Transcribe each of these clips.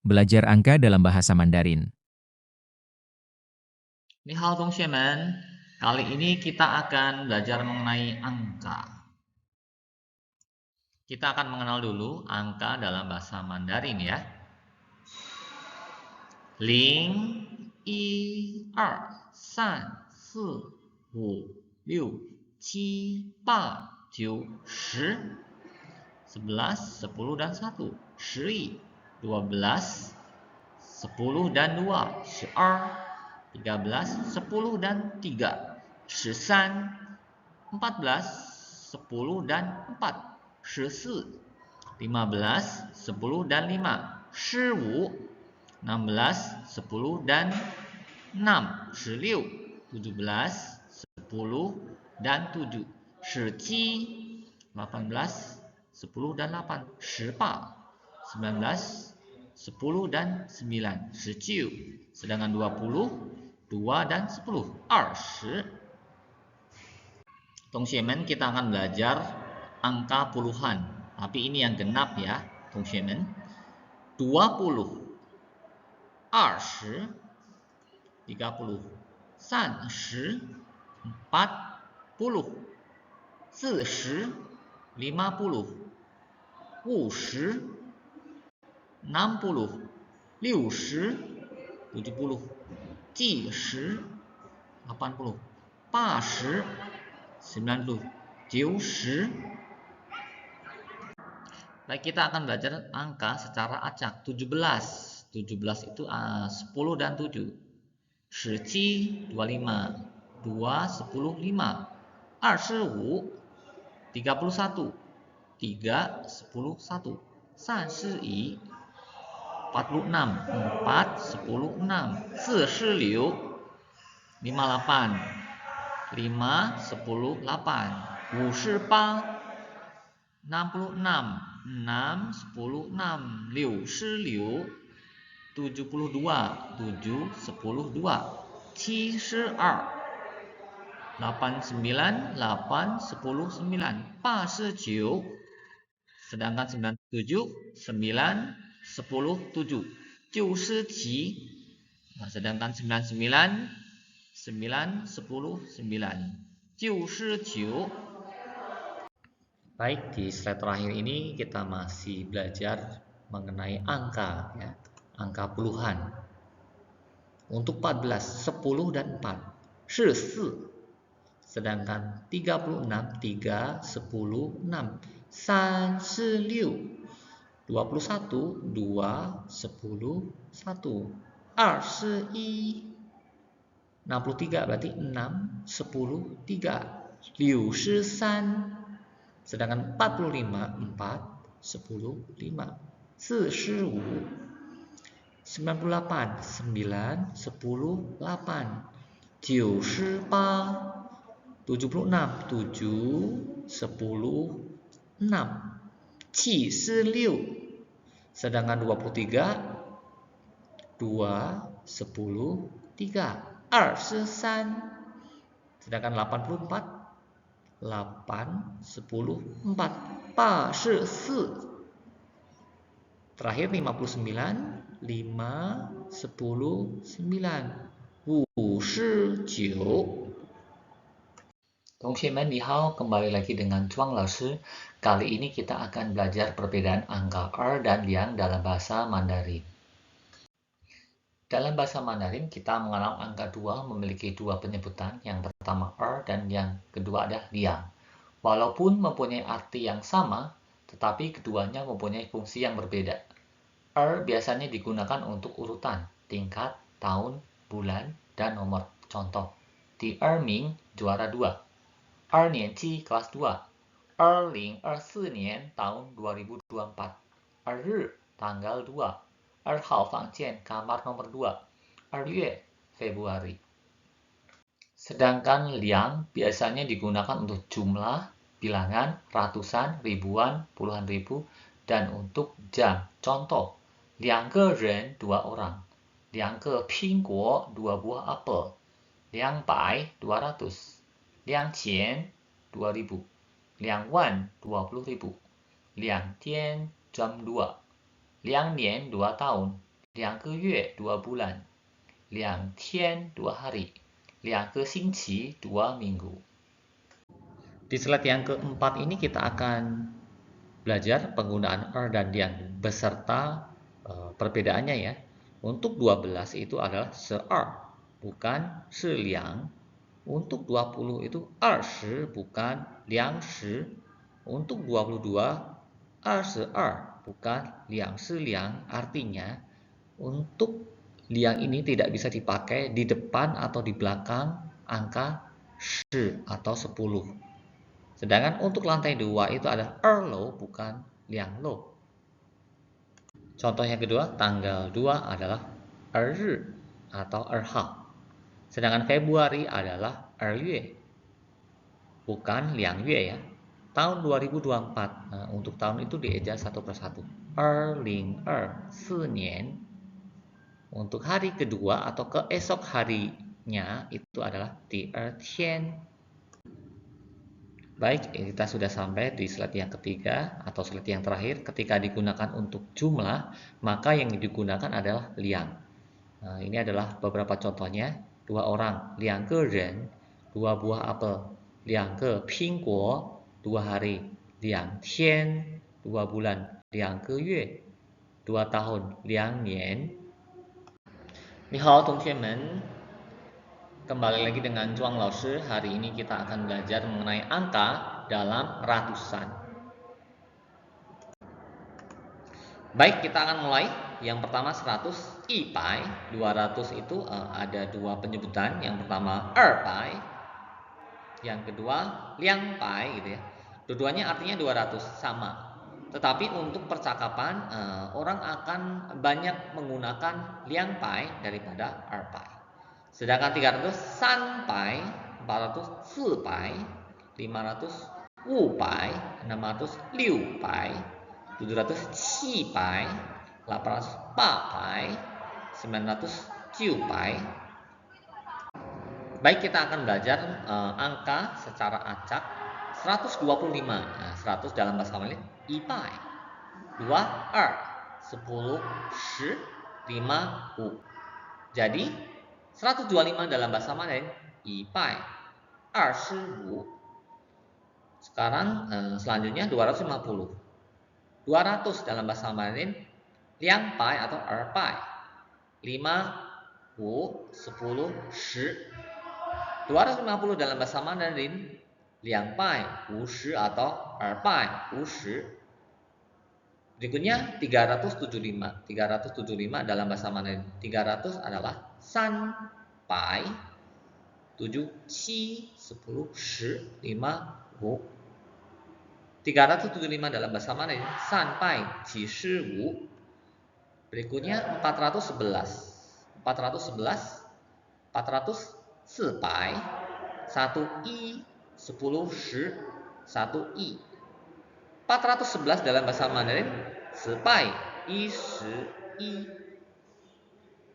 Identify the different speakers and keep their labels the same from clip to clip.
Speaker 1: Belajar angka dalam bahasa Mandarin.
Speaker 2: 你好，同学们。Kali ini kita akan belajar mengenai angka. Kita akan mengenal dulu angka dalam bahasa Mandarin ya. 0、1、2、3、4、5、6、7、8、9、10. 11, 10 dan 1. 11, 12, 10 dan 2. 12, 13, 10 dan 3. 13, 14, 10 dan 4. 14, 15, 10 dan 5. 15, 16, 10 dan 6. 16, 17, 10 dan 7. 17, 18, 10 dan 8. 18, 19, 10 dan 9. 17. Sedangkan 20, 2 dan 10. 20. Teman-teman, kita akan belajar angka puluhan. Tapi ini yang genap ya, teman-teman. 20, 20, 30, 30, 40, 40, 50, 50, 60, 60, 70, 70, 80, 80, 90, 90. Baik, kita akan belajar angka secara acak. 17. 17 itu 10 dan 7. 17, 25, 2, 10, 5. 25, 31, 3, 10, 1. 31, 46, 4, 10, 6. 46, 58, 5, 10, 8. 58, 66, 6, 10, 6. 66, 72, 7, 10, 2. 72, 89, 8, 10, 9. 89. Sedangkan 97, 9, 10, 7. 97. Sedangkan 99, 9, 10, 9. 97. Baik, di slide terakhir ini kita masih belajar mengenai angka ya, angka puluhan. Untuk 14, 10 dan 4, 14. Sedangkan 36, 3, 10, 6, 36. 21, 2, 10, 1. 21. 63 berarti 6, 10, 3. 63. Sedangkan 45, 4, 10, 5. 45. 98, 9, 10, 8. 98. 76, 7, 10, 6. 76. Sedangkan 23, 2, 10, 3. 23. Sedangkan 84, 8, 10, 4. 84. Terakhir 59, 5, 10, 9. 59. Teman-teman, ni hao, kembali lagi dengan Chuang Lao Shi. Kali ini kita akan belajar perbedaan angka Er dan Liang dalam bahasa Mandarin. Dalam bahasa Mandarin, kita mengenal angka 2 memiliki dua penyebutan. Yang pertama Er dan yang kedua adalah Liang. Walaupun mempunyai arti yang sama, tetapi keduanya mempunyai fungsi yang berbeda. Er biasanya digunakan untuk urutan, tingkat, tahun, bulan, dan nomor. Contoh, di Erming juara 2. 2年级 kelas 2. 2024 年 tahun 2024. Err tanggal 2. Erhao fangjian kamar nomor 2. Erye Februari. Sedangkan liang biasanya digunakan untuk jumlah, bilangan, ratusan, ribuan, puluhan ribu, dan untuk jam. Contoh, 2个人 dua orang. 2个苹果 dua buah apel. 200 200. 2000 2000. 2万 20.000. 2天 jam 2. 2年 2 tahun. 2个月 2 bulan, 2天 2 hari, 2个星期 2 minggu. Di slide yang keempat ini kita akan belajar penggunaan dan yang beserta perbedaannya ya. Untuk 12 itu adalah 12, bukan 12. Untuk 20 itu 20, bukan 20. Untuk 22, 22, bukan 212. Artinya, untuk liang ini tidak bisa dipakai di depan atau di belakang angka 10 atau 10. Sedangkan untuk lantai 2 itu adalah 2 bukan 2. Contoh yang kedua, tanggal 2 adalah 2 atau 2. Sedangkan Februari adalah 2月, bukan 2月 ya. Tahun 2024, nah, untuk tahun itu dieja satu persatu. 2024 年. Untuk hari kedua atau keesok harinya itu adalah 第二天. Baik, kita sudah sampai di slide yang ketiga atau slide yang terakhir. Ketika digunakan untuk jumlah, maka yang digunakan adalah liang. Nah, ini adalah beberapa contohnya. 2 orang, 2个人, 2 buah apel, 2个苹果, 2 hari, 2天, 2 bulan, 2个月, 2 tahun, 2年. 你好，同学们. Kembali lagi dengan Chuang Lao Shi. Hari ini kita akan belajar mengenai angka dalam ratusan. Baik, kita akan mulai. Yang pertama 100, 100. 200 itu ada dua penyebutan. Yang pertama 200, yang kedua 200 gitu ya. Dua-duanya artinya 200, sama. Tetapi untuk percakapan orang akan banyak menggunakan 200 daripada 200. Sedangkan 300 300, 400 400, 500 500, 600 600, 700 700, 800 800, 900 900. Baik, kita akan belajar angka secara acak. 125. Nah, 100 dalam bahasa Mandarin 100. 2, 2, 10, 10, 5, 5. Jadi 125 dalam bahasa Mandarin 100, 25. Sekarang selanjutnya 250. 200 dalam bahasa Mandarin 200 atau 200. 5, 10, 10. 250 dalam bahasa Mandarin 250 atau 250. Berikutnya 375. 375 dalam bahasa Mandarin 300 adalah 300, 7, 7, 10, 10, 5, 5. 375 dalam bahasa Mandarin 375. Berikutnya 411. 411, 400, 400, 1 i, 10, 10, 1 i. 411 dalam bahasa Mandarin 411.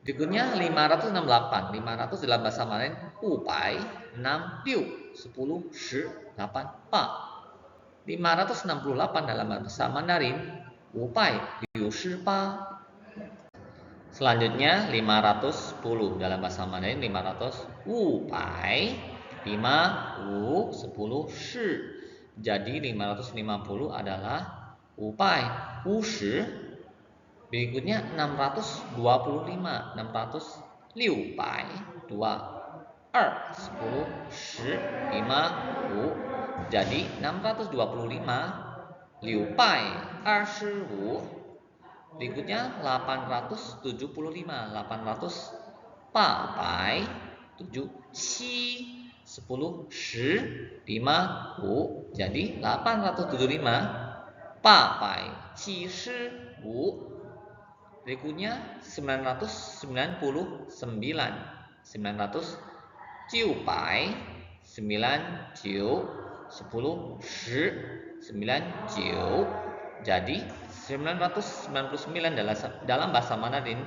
Speaker 2: Berikutnya 568. 500 dalam bahasa Mandarin 566, 10, 10, 8, 4. 568 dalam bahasa Mandarin 568. Selanjutnya 510 dalam bahasa Mandarin 500 500, 5, 10, 10. Jadi 550 adalah 550. Berikutnya 625. 600 600, 2, 2, 10, 10, 5, 5. Jadi 625, 625. Berikutnya 875. 800 8, 7, 7, 10, 10, 5, 5. Jadi 875, 875. Berikutnya 999. 900 9, 10, 10, 9. Jadi 999 dalam bahasa Mandarin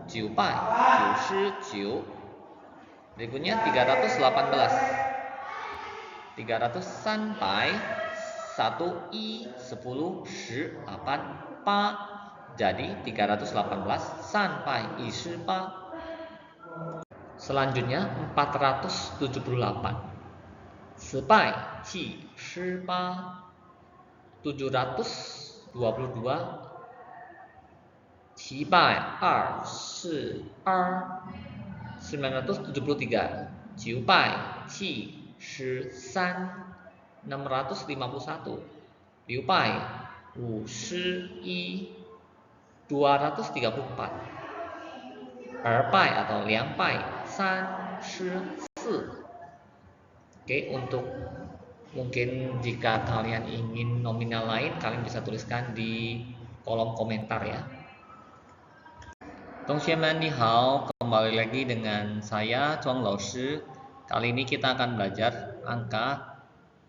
Speaker 2: 999. Berikutnya 318. 300 sampai 1 i, 10, 10, 8, 8. Jadi 318 sampai 18. Selanjutnya 478. Sepai qi 18. 722. Qibai 973. Jiubai qi 13. 651. Liubai 51. 234. Erbai atau liangbai 34. Oke, untuk mungkin jika kalian ingin nominal lain, kalian bisa tuliskan di kolom komentar ya. Tongxiemen ni hao, kembali lagi dengan saya Chuang Laoshi. Kali ini kita akan belajar angka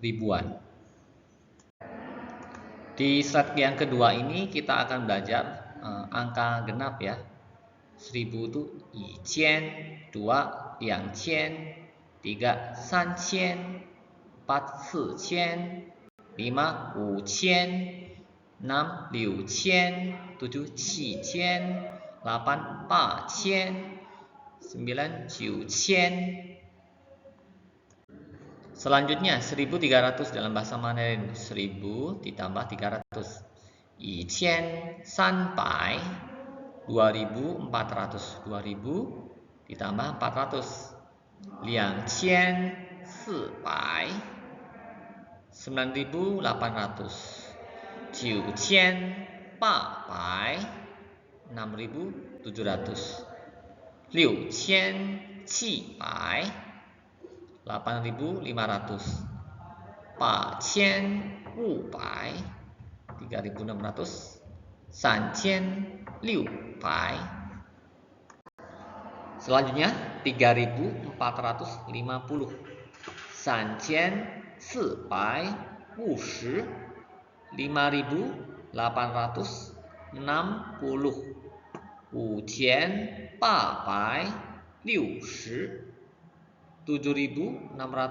Speaker 2: ribuan. Di slide yang kedua ini kita akan belajar angka genap ya. 1000 itu 1000, 2 2000, 3 3000, 4 4000, 5 5000, 6 6000, 7 7000, 8 8000, 9 9000. Selanjutnya 1300 dalam bahasa Mandarin. 1000 ditambah 300. 1300. 2400. 2000 ditambah 400. 2400. 9800. 9800. 6700. 6700. 8500. 8500. 3600. 3600. Selanjutnya 3450. 3450. 5860. 5860. 7680. 7680.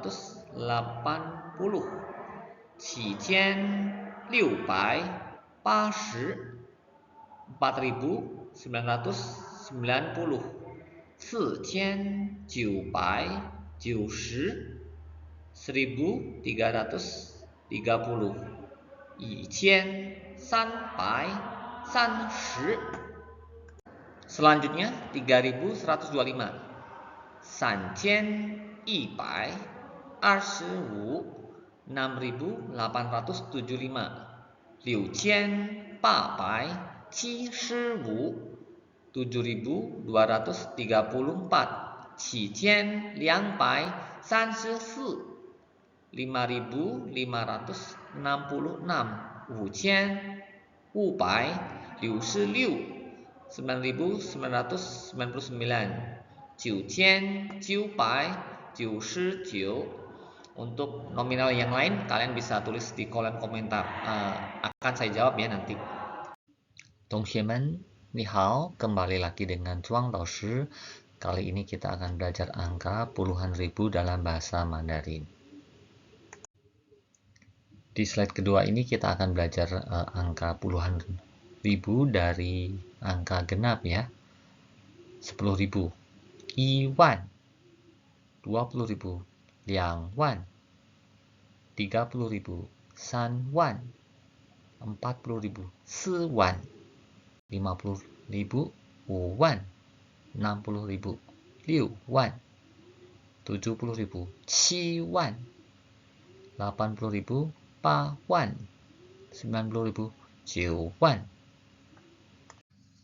Speaker 2: 4990. 4990. 1330. 1330. Selanjutnya 3125. 3125. 6875. 6875. 7234. 7234. 5566. 5566. 9999. 9999. Untuk nominal yang lain kalian bisa tulis di kolom komentar. Akan saya jawab ya nanti. Tongxiemen ni hao, kembali lagi dengan Chuang Laoshi. Kali ini kita akan belajar angka puluhan ribu dalam bahasa Mandarin. Di slide kedua ini kita akan belajar angka puluhan ribu dari angka genap ya. 10.000. 1,000. 20.000. 2,000. 30.000. 3,000. 40.000. 4,000. 50.000. 5,000. 60.000. 6,000. 70.000. 7,000. 80.000. 8,000. 90.000. 9,000.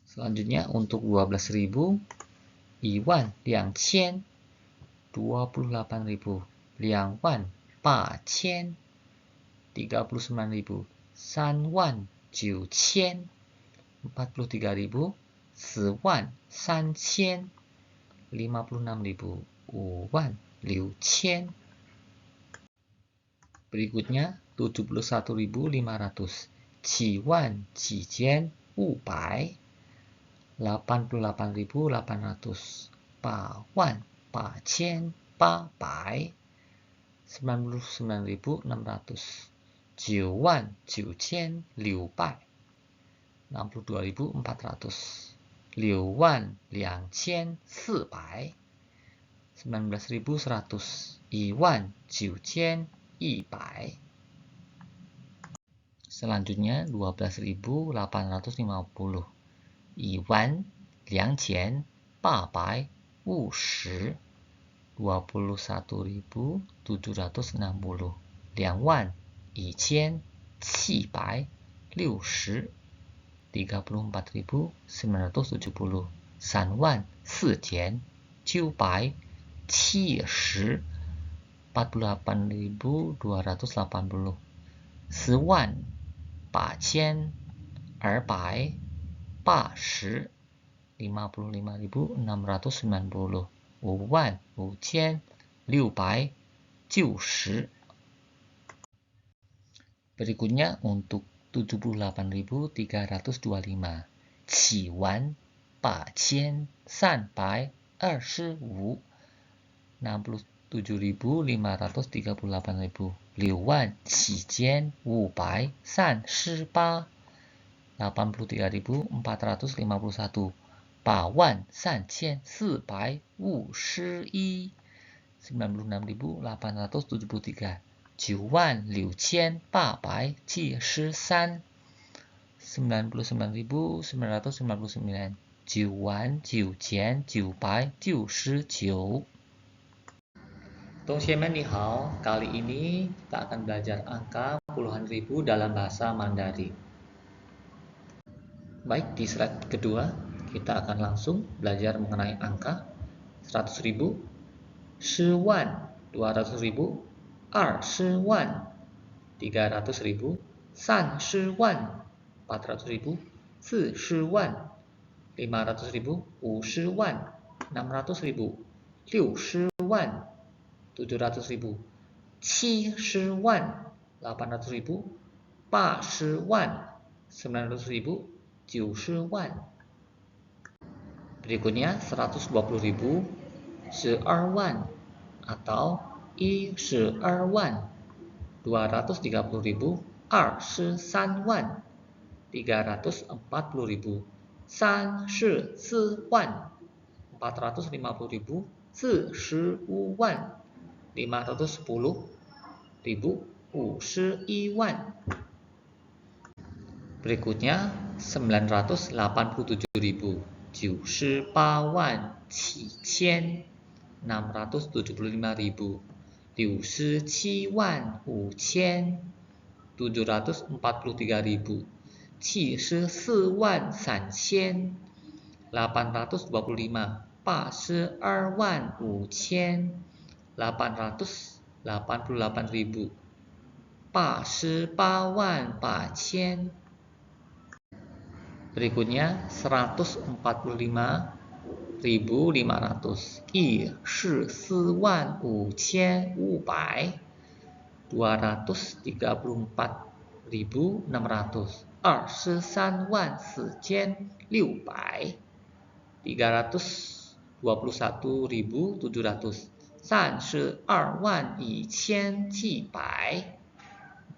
Speaker 2: Selanjutnya untuk 12.000. 1,200. 28.000. 2,800. 39.000. 3,900. 43.000. 4,300. 56.000. 5,600. Berikutnya 71.500. 7,500. 88.800. 8,800. 99.600. 9,900. 62.400. 6.2400. 19.100. 1.9100. Selanjutnya 12.850. 1.2850. 21.760. 2.1760. 34.970. 3.4970. 48.280. 10.880. 55.690. 5.5690. Berikutnya untuk 78.325. 7.325. 67.538. 6.7.538. 83.451. 8.3.451. 96.873. 9.6.873. 99.999. 9.999. 同学们你好, kali ini kita akan belajar angka puluhan ribu dalam bahasa Mandarin. Baik, di slide kedua kita akan langsung belajar mengenai angka 100.000, 10.000, 200.000, 20.000, 300.000, 30.000, 400.000, 40.000, 500.000, 50.000, 600.000, 60.000, 700.000, 70.000, 800.000, 80.000, 900.000, 90.000. Berikutnya 120.000, 12.000 atau 12.000, 230.000, 23.000, 340.000, 34.000, 450.000, 45.000, 510.000, 51.000. Berikutnya 987.000, 98.750.000, 675.000, 67.500, 743.000, 74.300, 825, 82.500, 888.000, 88.400. Berikutnya 145.500, 14.500, 234.600, 23.400, 321.700, 32.100,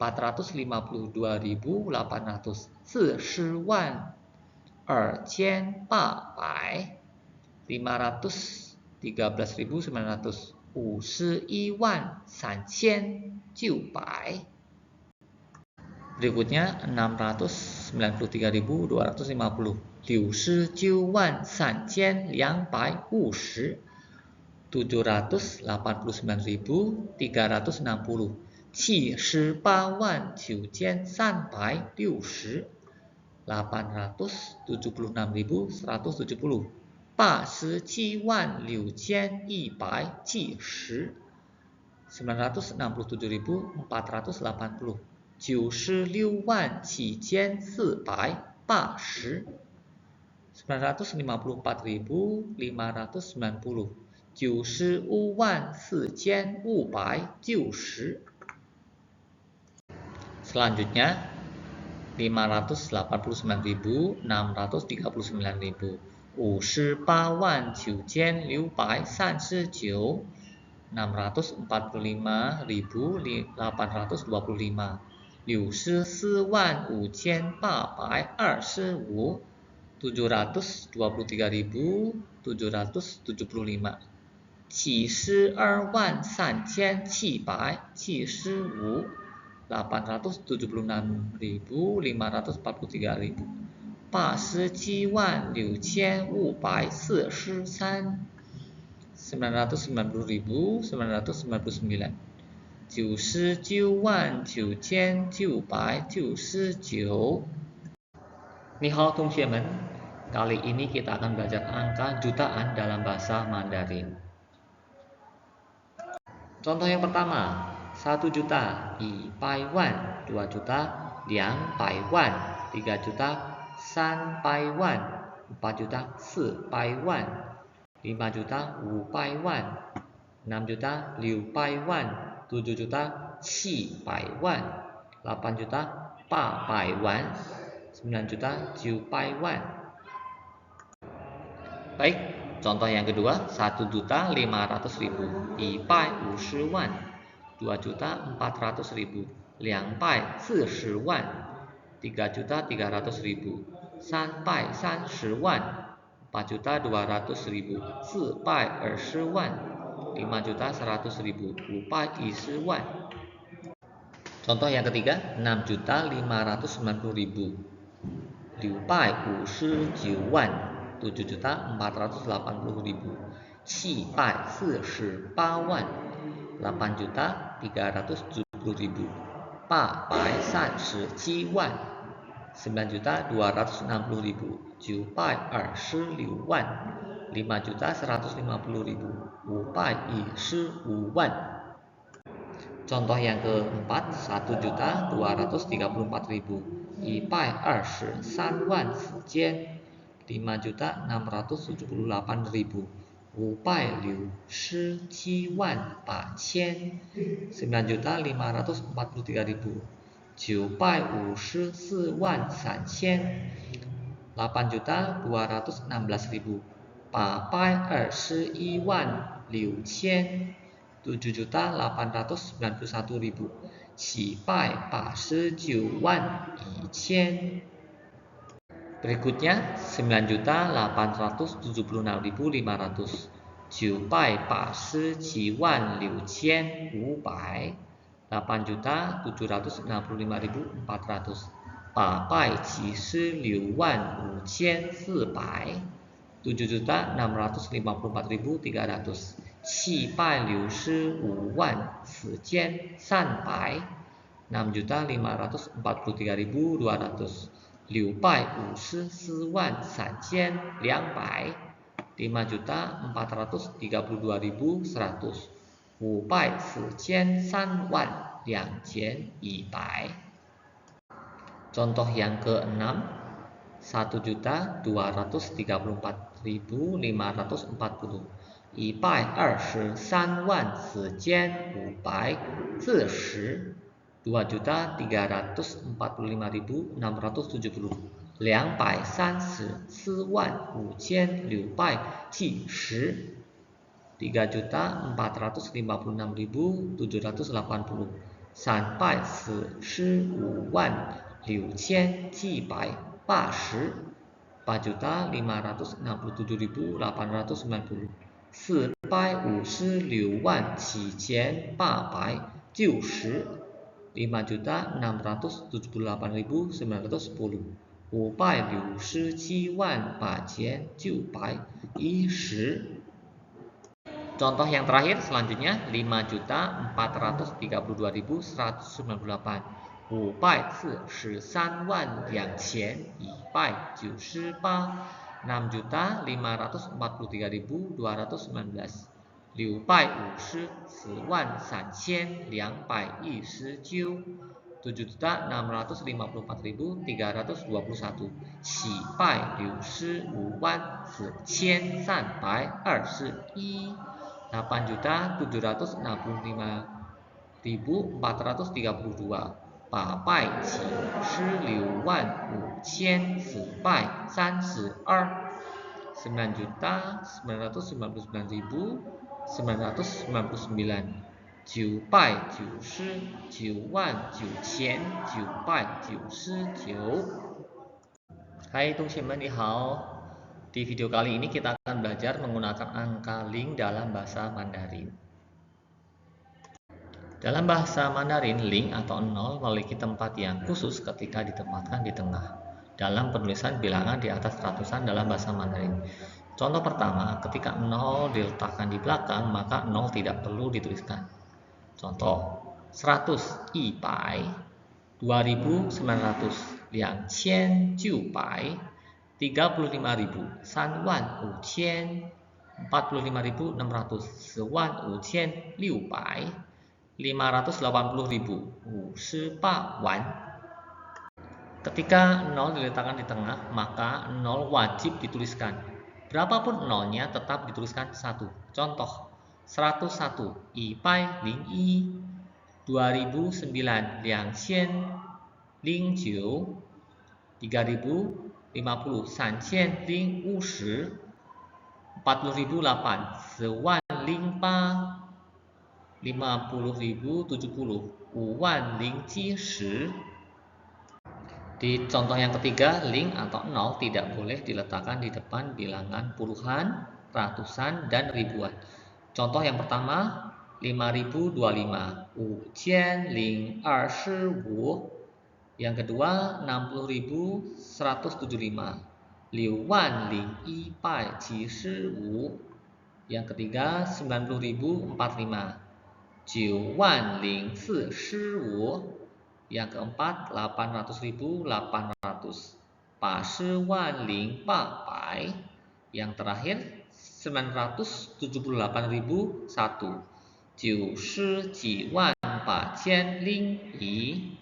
Speaker 2: 452.800, 40.200, 513.900, 51.300. Berikutnya 693.250, 69.350, 789.360, 78.960, 876.170, 87.670, 967.480, 96.780, 954.590, 95.490. Selanjutnya 589.639.000, 58.939, 645.825, 64.5825, 723.775, 72.3775, 876.543, 87.6543, 990.999, 99.9999. 你好，同学们. Kali ini kita akan belajar angka jutaan dalam bahasa Mandarin. Contoh yang pertama, 1 juta, 100万, 2 juta, 200万, 3 juta, 300万, 4 juta, 400万, 5 juta, 500万, 6 juta, 600万, 7 juta, 700万, 8 juta, 800万, 9 juta, 900万. Baik, contoh yang kedua, 1.500.000, 150万, 2.400.000, 240万, 3.300.000, 330万, 4.200.000, 420万, 5.100.000, 520万. Contoh yang ketiga, 6.590.000, 659万, 7.480.000, 748万, 8.370.000, 837万, 9.260.000, 926万, 5.150.000, 515万. Contoh yang keempat, 1.234.000, 123万4千, 5.678.000, 567万8千, 9.543.000, 954万3千, 8.216.000, 821万6千, 7.891.000, 789万1千. Berikutnya 9.876.500, 987万6千500, 8.765.400, 876万5千400, 7.654.300, 765万4千300, 6.543.200, 654万3千200, 5.432.100, 543万2100. Contoh yang keenam, 1.234.540, 123万4千540, 2.345.670, 234万5千670, 3.456.780, 345万6千780, 8.567.890, 456万7千890, 5.678.910, 567万8千910. Contoh yang terakhir selanjutnya, 5.432.198, 543万2198, 6.543.219, 654万3219, 7.654.321, 765万4321, 8.765.432, 896万5432, 9.999.999. Hai teman-teman, ni hao. Di video kali ini kita akan belajar menggunakan angka ling dalam bahasa Mandarin. Dalam bahasa Mandarin, ling atau 0 memiliki tempat yang khusus ketika ditempatkan di tengah dalam penulisan bilangan di atas ratusan dalam bahasa Mandarin. Contoh pertama, ketika 0 diletakkan di belakang, maka 0 tidak perlu dituliskan. Contoh, 100, 100, 2.900, 2,900, 35.000, 3.500, 45.600, 10.500, 580.000, 58 wan. Ketika 0 diletakkan di tengah, maka 0 wajib dituliskan. Berapapun nolnya tetap dituliskan 1. Contoh, 101, 101, 2009, 2009, 3.050, 3.050, 40.008, 10.008, 50.070, 5.070. Di contoh yang ketiga, ling atau 0 tidak boleh diletakkan di depan bilangan puluhan, ratusan, dan ribuan. Contoh yang pertama, 5.025, 5.025. Yang kedua, 60.175, 6.175. Yang ketiga, 90.045, 9.045. Yang keempat, 800.800, 80.800. Yang terakhir, 978.001, 99.801.